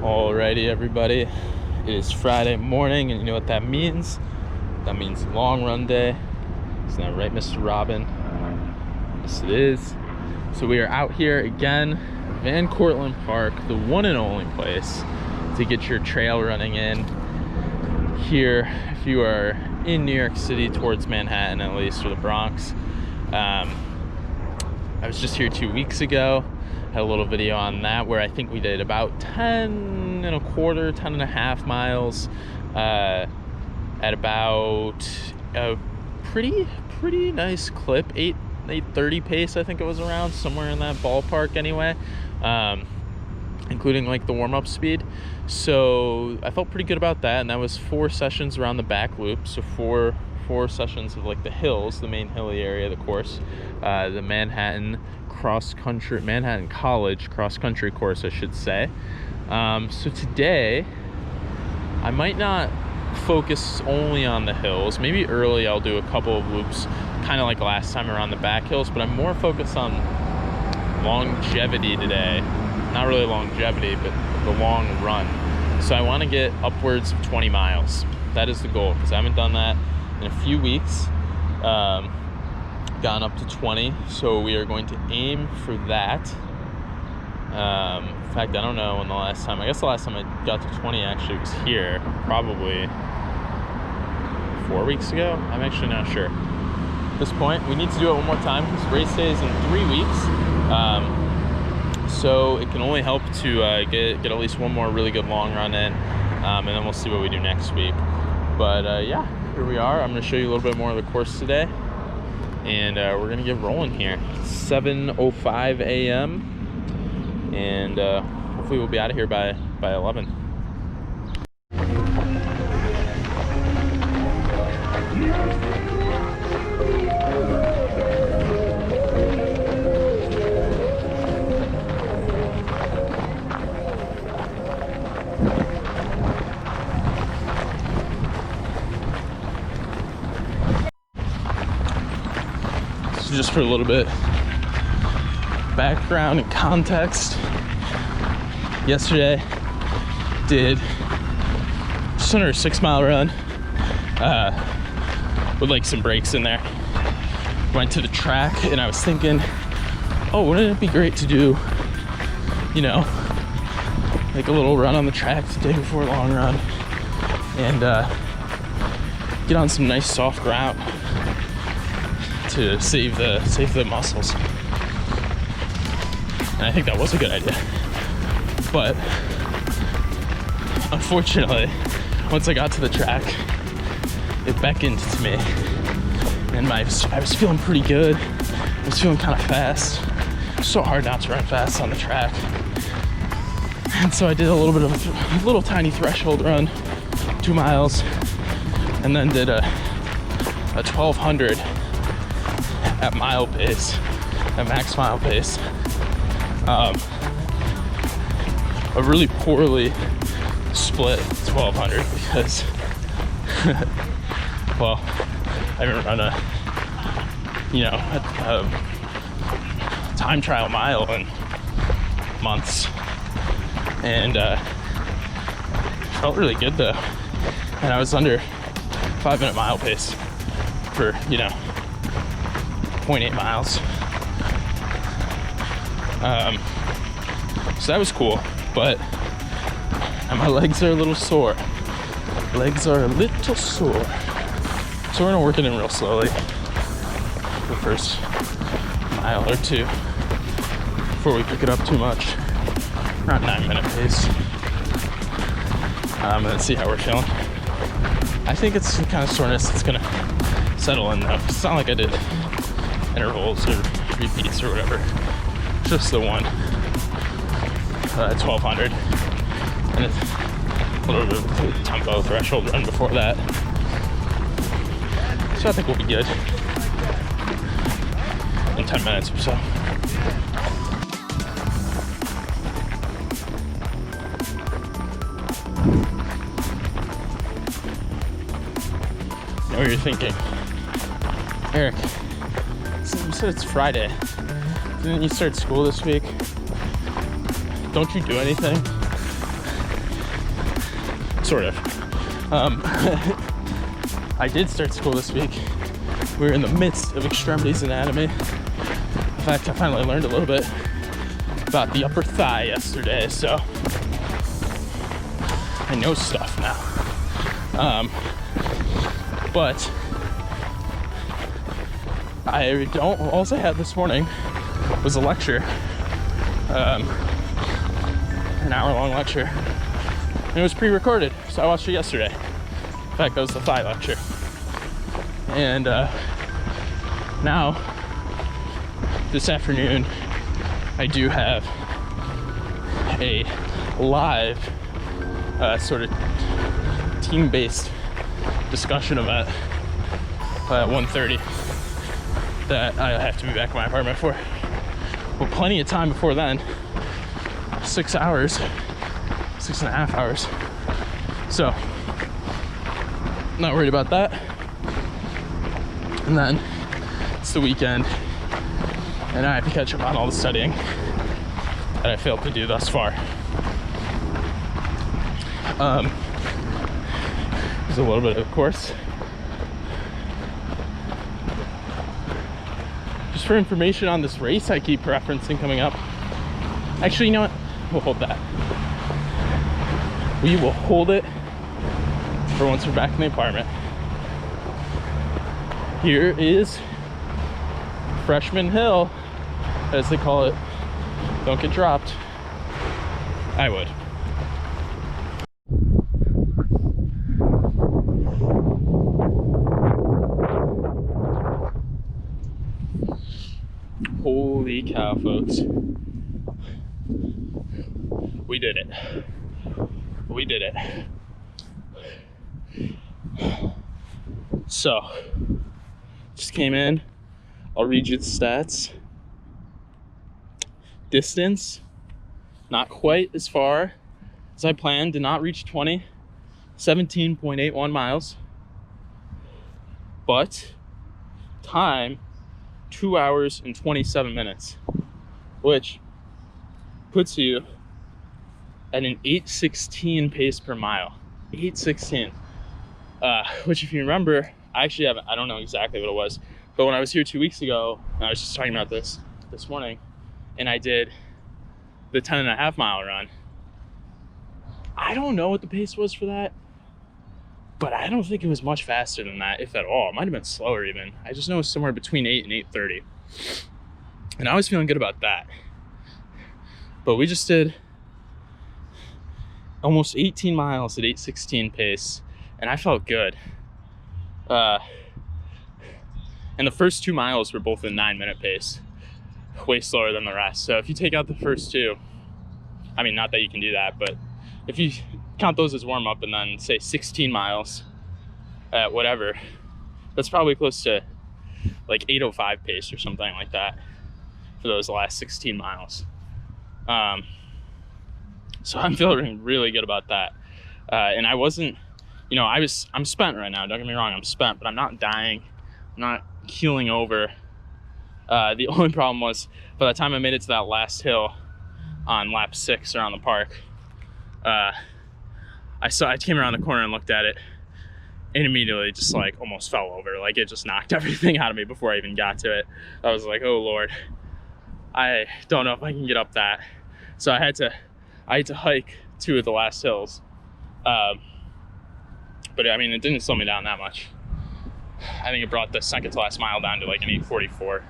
Alrighty, everybody. It is Friday morning, and you know what that means? That means long run day. Isn't that right, Mr. Robin? Yes, it is. So we are out here again, Cortland Park, the one and only place to get your trail running in here if you are in New York City, towards Manhattan at least, or the Bronx. I was just here 2 weeks ago. Had a little video on that where I think we did about 10 and a half miles at about a pretty nice clip, 8:30 pace. I think it was around somewhere in that ballpark anyway, including like the warm-up speed. So I felt pretty good about that, and that was 4 sessions around the back loop. So four sessions of like the hills, the main hilly area of the course, the Manhattan College cross-country course, I should say. So today I might not focus only on the hills. Maybe early I'll do a couple of loops, kind of like last time around the back hills, but I'm more focused on longevity today. Not really longevity, but the long run. So I want to get upwards of 20 miles. That is the goal, because I haven't done that in a few weeks. Gotten up to 20, so we are going to aim for that. In fact, I don't know when the last time, I guess the last time I got to 20 actually was here, probably 4 weeks ago. I'm actually not sure. At this point, we need to do it one more time because race day is in 3 weeks. So it can only help to get at least one more really good long run in, and then we'll see what we do next week. But yeah, here we are. I'm going to show you a little bit more of the course today, and we're going to get rolling here. 7:05 a.m. and hopefully we'll be out of here by 11. So just for a little bit background and context, yesterday did just under a 6-mile run with like some breaks in there. Went to the track, and I was thinking, oh, wouldn't it be great to do, you know, like a little run on the track the day before a long run, and get on some nice soft ground to save the muscles. And I think that was a good idea. But unfortunately, once I got to the track, it beckoned to me, and I was feeling pretty good. I was feeling kind of fast. It's so hard not to run fast on the track. And so I did a little tiny threshold run, 2 miles, and then did a 1200 at mile pace, at max mile pace. A really poorly split 1200 because well, I haven't run a time trial mile in months, and felt really good though, and I was under 5-minute mile pace for 0.8 miles. So that was cool, but my legs are a little sore. So we're gonna work it in real slowly for the first mile or two before we pick it up too much. Around 9-minute pace. And then see how we're feeling. I think it's some kind of soreness that's gonna settle in though. It's not like I did intervals or repeats or whatever. Just the one 1200, and a little bit of tempo threshold run before that. So I think we'll be good in 10 minutes or so. I know what you're thinking. Eric, you said it's Friday. Didn't you start school this week? Don't you do anything? sort of. I did start school this week. We were in the midst of extremities anatomy. In fact, I finally learned a little bit about the upper thigh yesterday, so I know stuff now. But I don't. All I had this morning was a lecture, an hour-long lecture, and it was pre-recorded, so I watched it yesterday. In fact, that was the thigh lecture, and now this afternoon I do have a live sort of team-based discussion event at 1:30 that I have to be back in my apartment for. Well, plenty of time before then. 6 hours, 6.5 hours. So, not worried about that. And then it's the weekend, and I have to catch up on all the studying that I failed to do thus far. There's a little bit of course. Just for information on this race I keep referencing coming up. Actually, you know what? We'll hold that. We will hold it for once we're back in the apartment. Here is Freshman Hill, as they call it. Don't get dropped. I would. Holy cow, folks. We did it. We did it. So, just came in. I'll read you the stats. Distance, not quite as far as I planned. Did not reach 20. 17.81 miles. But time, 2 hours and 27 minutes, which puts you at an 8:16 pace per mile. 8:16. Which, if you remember, I don't know exactly what it was, but when I was here 2 weeks ago, I was just talking about this morning, and I did the 10.5 mile run. I don't know what the pace was for that, but I don't think it was much faster than that, if at all. It might have been slower even. I just know it was somewhere between 8 and 8:30. And I was feeling good about that. But we just did almost 18 miles at 8:16 pace, and I felt good. And the first 2 miles were both in 9-minute pace, way slower than the rest. So if you take out the first two, I mean, not that you can do that, but if you count those as warm up and then say 16 miles at whatever, that's probably close to like 8:05 pace or something like that for those last 16 miles. So I'm feeling really good about that. And I wasn't, I'm spent right now. Don't get me wrong, I'm spent, but I'm not dying. I'm not keeling over. The only problem was, by the time I made it to that last hill on lap 6 around the park, I came around the corner and looked at it, and immediately just like almost fell over. Like, it just knocked everything out of me before I even got to it. I was like, oh Lord, I don't know if I can get up that. So I had to hike 2 of the last hills. But I mean, it didn't slow me down that much. I think it brought the second to last mile down to like an 8:44.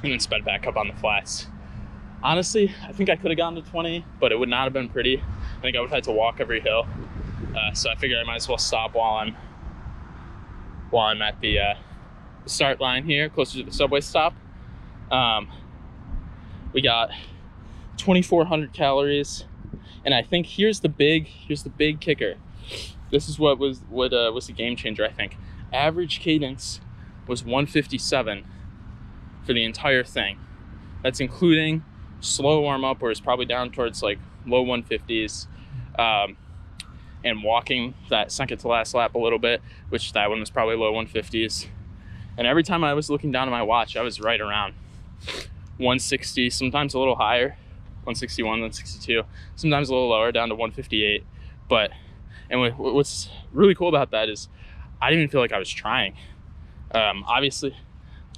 And then sped back up on the flats. Honestly, I think I could have gotten to 20, but it would not have been pretty. I think I would have had to walk every hill. So I figured I might as well stop while I'm at the start line here, closer to the subway stop. We got 2,400 calories, and I think here's the big kicker. This is what was the game changer, I think. Average cadence was 157 for the entire thing. That's including slow warm up, where it's probably down towards like low 150s, and walking that second to last lap a little bit, which that one was probably low 150s. And every time I was looking down at my watch, I was right around 160, sometimes a little higher. 161, 162, sometimes a little lower, down to 158. But, and what's really cool about that is I didn't even feel like I was trying. Obviously,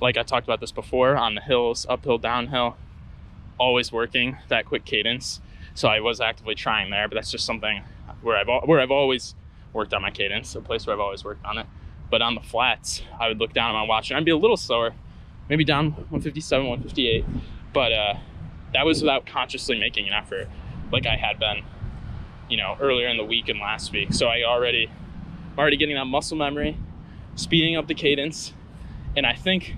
like I talked about this before, on the hills, uphill, downhill, always working that quick cadence. So I was actively trying there, but that's just something where I've always worked on my cadence, a place where I've always worked on it. But on the flats, I would look down at my watch and I'd be a little slower, maybe down 157, 158. But that was without consciously making an effort like I had been, you know, earlier in the week and last week. So I'm already getting that muscle memory, speeding up the cadence. And I think,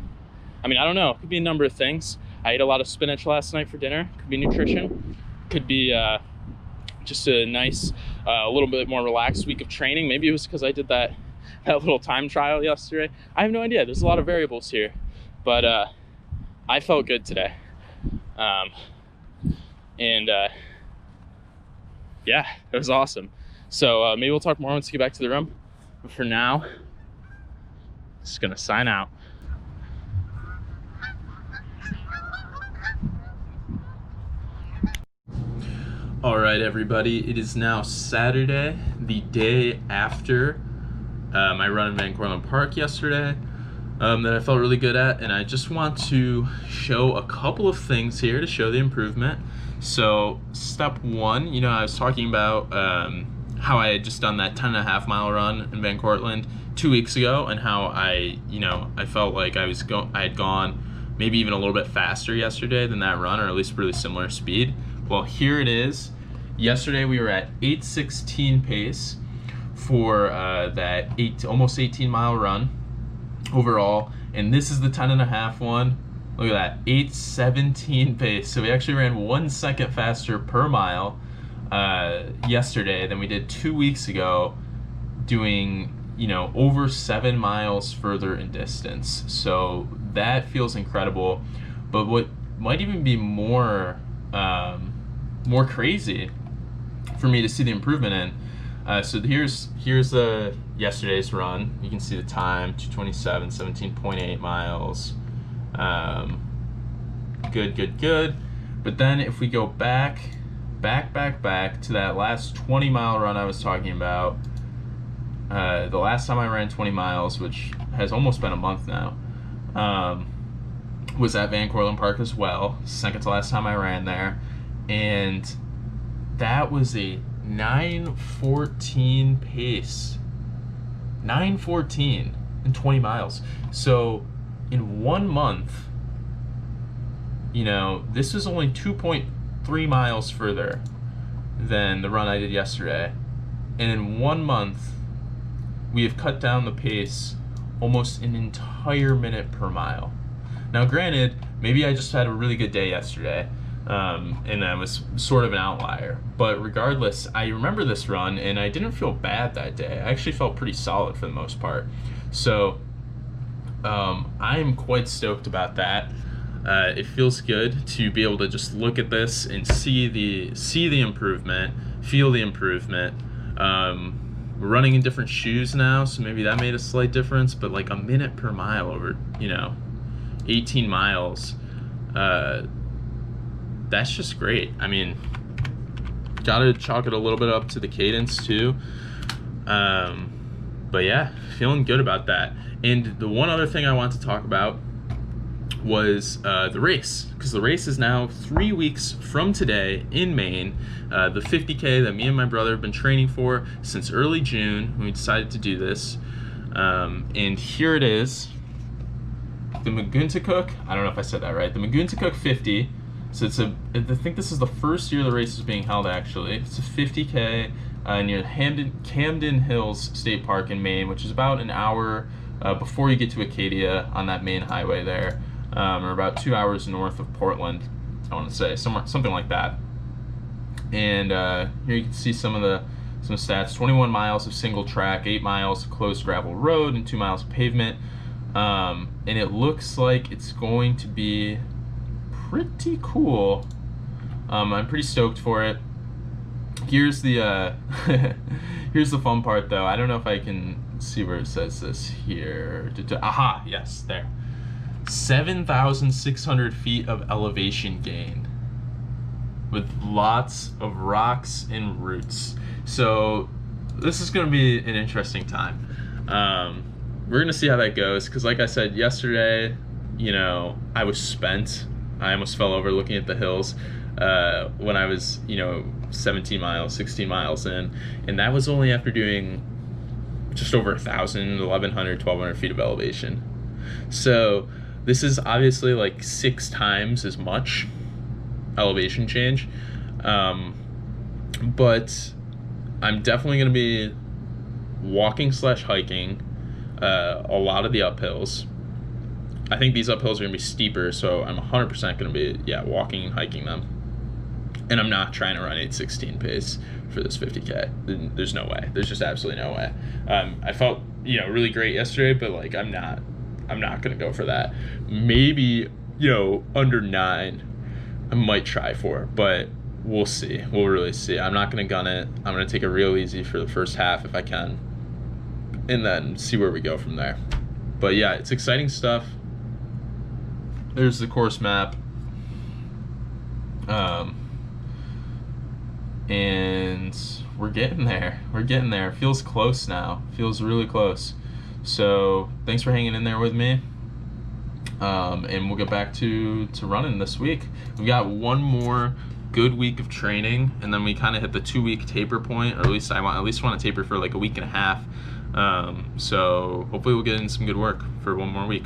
I don't know, it could be a number of things. I ate a lot of spinach last night for dinner. Could be nutrition. Could be just a nice, a little bit more relaxed week of training. Maybe it was because I did that little time trial yesterday. I have no idea. There's a lot of variables here. But I felt good today. Yeah, it was awesome. So maybe we'll talk more once we get back to the room. But for now, just gonna sign out. All right, everybody, it is now Saturday, the day after my run in Van Cortland Park yesterday that I felt really good at, and I just want to show a couple of things here to show the improvement. So step one, you know, I was talking about how I had just done that 10.5 mile run in Van Cortland 2 weeks ago, and how I felt like I had gone maybe even a little bit faster yesterday than that run, or at least really similar speed. Well, here it is. Yesterday we were at 8:16 pace for that almost 18 mile run overall, and this is the 10.5 one. Look at that, 8:17 pace. So we actually ran 1 second faster per mile yesterday than we did 2 weeks ago, doing, you know, over 7 miles further in distance. So that feels incredible. But what might even be more crazy for me to see the improvement in. So here's yesterday's run. You can see the time, 2:27, 17.8 miles. Good. But then if we go back to that last 20 mile run I was talking about, the last time I ran 20 miles, which has almost been a month now, was at Van Cortland Park as well, second to last time I ran there, and that was a 9:14 pace. 9:14 in 20 miles. So in 1 month, you know, this is only 2.3 miles further than the run I did yesterday. And in 1 month, we have cut down the pace almost an entire minute per mile. Now, granted, maybe I just had a really good day yesterday, and that was sort of an outlier. But regardless, I remember this run, and I didn't feel bad that day. I actually felt pretty solid for the most part. So I'm quite stoked about that. It feels good to be able to just look at this and see the improvement, feel the improvement. We're running in different shoes now, so maybe that made a slight difference, but like a minute per mile over, you know, 18 miles, that's just great. I mean, gotta chalk it a little bit up to the cadence too. But yeah, feeling good about that. And the one other thing I want to talk about was the race, because the race is now 3 weeks from today in Maine, the 50K that me and my brother have been training for since early June when we decided to do this. And here it is, the Maguntacook, I don't know if I said that right, the Maguntacook 50. So I think this is the first year the race is being held, actually. It's a 50K near Camden Hills State Park in Maine, which is about an hour before you get to Acadia on that main highway there, or about 2 hours north of Portland, I want to say, something like that. And here you can see some stats: 21 miles of single track, 8 miles of closed gravel road, and 2 miles of pavement. And it looks like it's going to be pretty cool. I'm pretty stoked for it. Here's the here's the fun part, though. I don't know if I can see where it says this here. Aha, yes, there. 7,600 feet of elevation gain. with lots of rocks and roots. So this is going to be an interesting time. We're going to see how that goes, because like I said yesterday, you know, I was spent. I almost fell over looking at the hills when I was, you know, 17 miles, 16 miles in, and that was only after doing just over 1,000, 1,100, 1,200 feet of elevation. So this is obviously like 6 times as much elevation change, but I'm definitely going to be walking / hiking a lot of the uphills. I think these uphills are going to be steeper, so I'm 100% going to be walking and hiking them. And I'm not trying to run 8:16 pace for this 50K. There's no way. There's just absolutely no way. I felt, you know, really great yesterday, but like I'm not going to go for that. Maybe, you know, under 9 I might try for, but we'll see. We'll really see. I'm not going to gun it. I'm going to take it real easy for the first half if I can, and then see where we go from there. But yeah, it's exciting stuff. There's the course map. And we're getting there. We're getting there. Feels close now. Feels really close. So thanks for hanging in there with me. And we'll get back to running this week. We've got one more good week of training, and then we kind of hit the 2-week taper point, or at least I want to taper for like a week and a half. So hopefully we'll get in some good work for one more week.